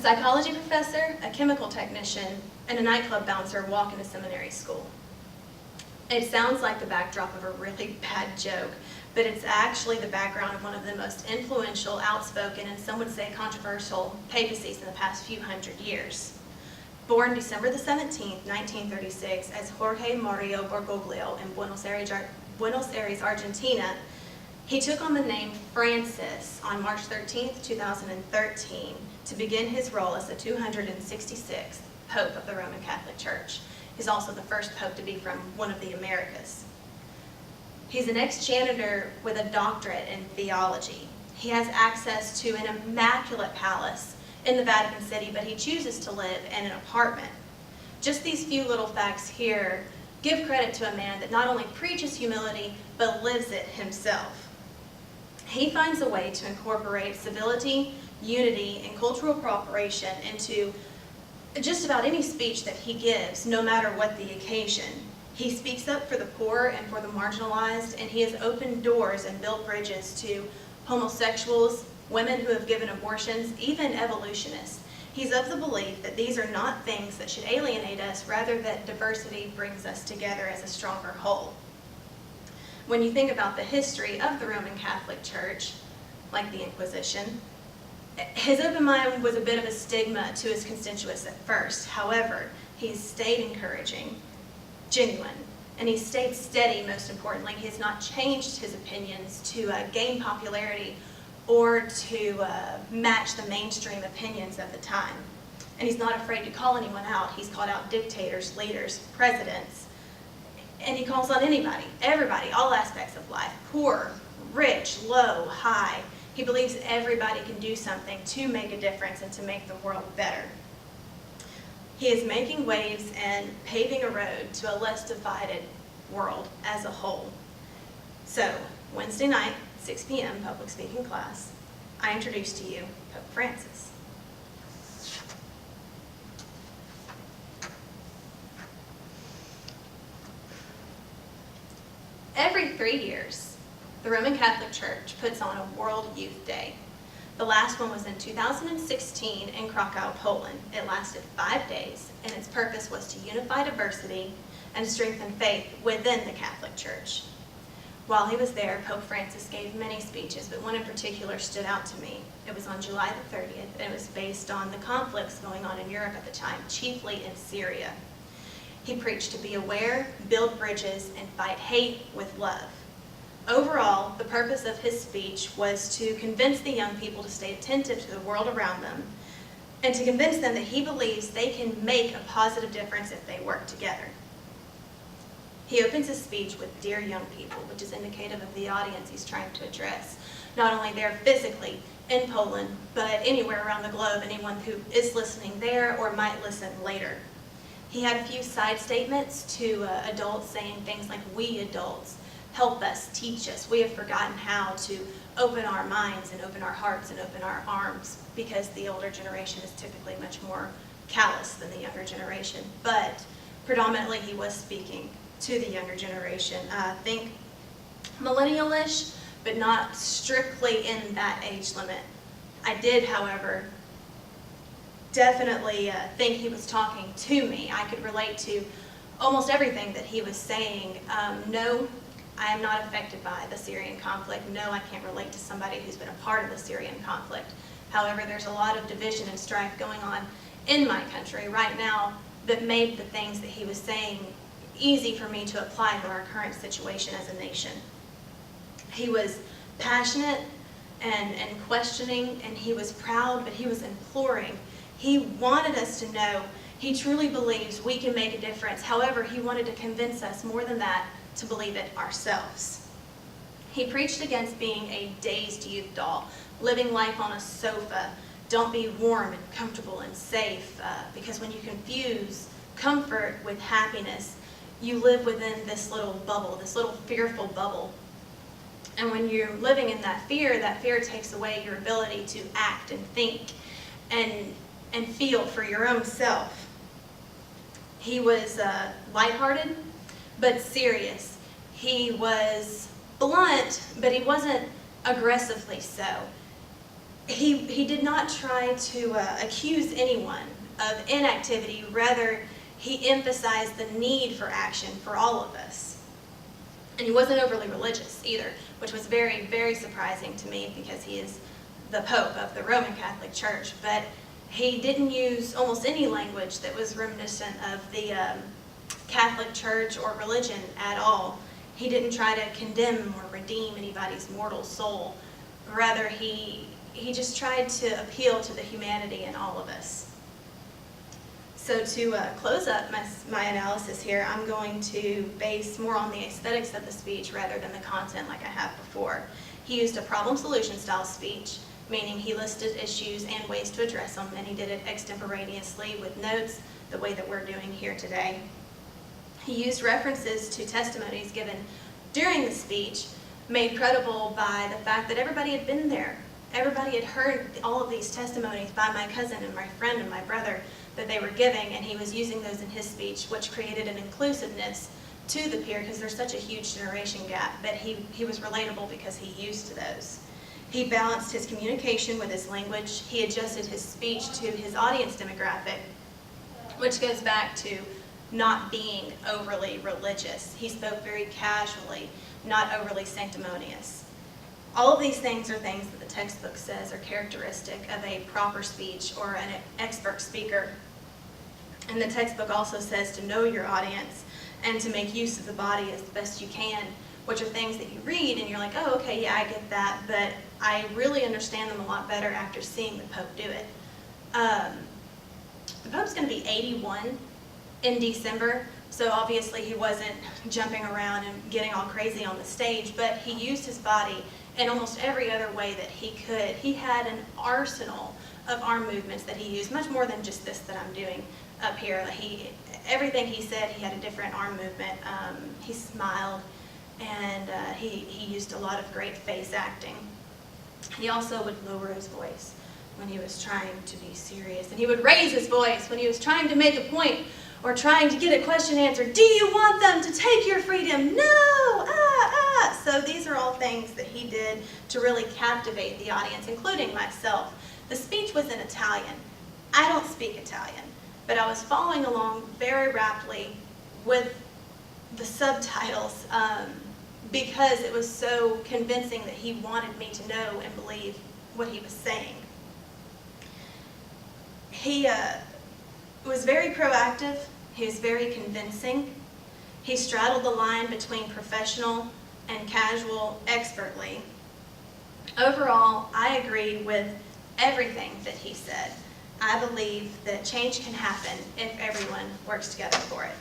psychology professor, a chemical technician, and a nightclub bouncer walk into seminary school. It sounds like the backdrop of a really bad joke, but it's actually the background of one of the most influential, outspoken, and some would say controversial papacies in the past few hundred years. Born December the 17th, 1936, as Jorge Mario Bergoglio in Buenos Aires, Argentina, he took on the name Francis on March 13th, 2013, to begin his role as the 266th Pope of the Roman Catholic Church. He's also the first Pope to be from one of the Americas. He's an ex-janitor with a doctorate in theology. He has access to an immaculate palace in the Vatican City, but he chooses to live in an apartment. Just these few little facts here give credit to a man that not only preaches humility, but lives it himself. He finds a way to incorporate civility, unity, and cultural cooperation into just about any speech that he gives, no matter what the occasion. He speaks up for the poor and for the marginalized, and he has opened doors and built bridges to homosexuals, women who have given abortions, even evolutionists. He's of the belief that these are not things that should alienate us, rather that diversity brings us together as a stronger whole. When you think about the history of the Roman Catholic Church, like the Inquisition, his open mind was a bit of a stigma to his constituents at first. However, he's stayed encouraging, genuine, and he's stayed steady, most importantly. He has not changed his opinions to gain popularity or to match the mainstream opinions of the time. And he's not afraid to call anyone out. He's called out dictators, leaders, presidents, and he calls on anybody, everybody, all aspects of life, poor, rich, low, high. He believes everybody can do something to make a difference and to make the world better. He is making waves and paving a road to a less divided world as a whole. So, Wednesday night, 6 p.m., public speaking class, I introduce to you Pope Francis. Every 3 years, the Roman Catholic Church puts on a World Youth Day. The last one was in 2016 in Krakow, Poland. It lasted 5 days, and its purpose was to unify diversity and strengthen faith within the Catholic Church. While he was there, Pope Francis gave many speeches, but one in particular stood out to me. It was on July the 30th, and it was based on the conflicts going on in Europe at the time, chiefly in Syria. He preached to be aware, build bridges, and fight hate with love. Overall, the purpose of his speech was to convince the young people to stay attentive to the world around them and to convince them that he believes they can make a positive difference if they work together. He opens his speech with "Dear young people," which is indicative of the audience he's trying to address, not only there physically in Poland, but anywhere around the globe, anyone who is listening there or might listen later. He had a few side statements to adults saying things like, "We adults, help us, teach us. We have forgotten how to open our minds and open our hearts and open our arms," because the older generation is typically much more callous than the younger generation. But predominantly he was speaking to the younger generation. Think millennial-ish, but not strictly in that age limit. I did, however, definitely think he was talking to me. I could relate to almost everything that he was saying. No, I am not affected by the Syrian conflict. No, I can't relate to somebody who's been a part of the Syrian conflict. However, there's a lot of division and strife going on in my country right now that made the things that he was saying easy for me to apply to our current situation as a nation. He was passionate and questioning, and he was proud, but he was imploring. He wanted us to know he truly believes we can make a difference. However, he wanted to convince us more than that to believe it ourselves. He preached against being a dazed youth doll, living life on a sofa. Don't be warm and comfortable and safe, because when you confuse comfort with happiness, you live within this little bubble, this little fearful bubble. And when you're living in that fear takes away your ability to act and think and feel for your own self. He was lighthearted, but serious. He was blunt, but he wasn't aggressively so. he did not try to accuse anyone of inactivity. Rather, he emphasized the need for action for all of us. And he wasn't overly religious either, which was very, very surprising to me because he is the Pope of the Roman Catholic Church. But he didn't use almost any language that was reminiscent of the Catholic Church or religion at all. He didn't try to condemn or redeem anybody's mortal soul. Rather, he just tried to appeal to the humanity in all of us. So to close up my analysis here, I'm going to base more on the aesthetics of the speech rather than the content like I have before. He used a problem-solution style speech, meaning he listed issues and ways to address them, and he did it extemporaneously with notes, the way that we're doing here today. He used references to testimonies given during the speech, made credible by the fact that everybody had been there. Everybody had heard all of these testimonies by my cousin and my friend and my brother that they were giving, and he was using those in his speech, which created an inclusiveness to the peer because there's such a huge generation gap, but he was relatable because he used those. He balanced his communication with his language. He adjusted his speech to his audience demographic, which goes back to not being overly religious. He spoke very casually, not overly sanctimonious. All of these things are things that the textbook says are characteristic of a proper speech or an expert speaker. And the textbook also says to know your audience and to make use of the body as best you can, which are things that you read and you're like, oh, okay, yeah, I get that, but I really understand them a lot better after seeing the Pope do it. The Pope's going to be 81 in December, so obviously he wasn't jumping around and getting all crazy on the stage, but he used his body in almost every other way that he could. He had an arsenal of arm movements that he used, much more than just this that I'm doing up here. Everything he said, he had a different arm movement. He smiled, and he used a lot of great face acting. He also would lower his voice when he was trying to be serious, and he would raise his voice when he was trying to make a point or trying to get a question answered. Do you want them to take your freedom? No! So these are all things that he did to really captivate the audience, including myself. The speech was in Italian. I don't speak Italian, but I was following along very rapidly with the subtitles because it was so convincing that he wanted me to know and believe what he was saying. He was very proactive. He was very convincing. He straddled the line between professional and casual expertly. Overall, I agree with everything that he said. I believe that change can happen if everyone works together for it.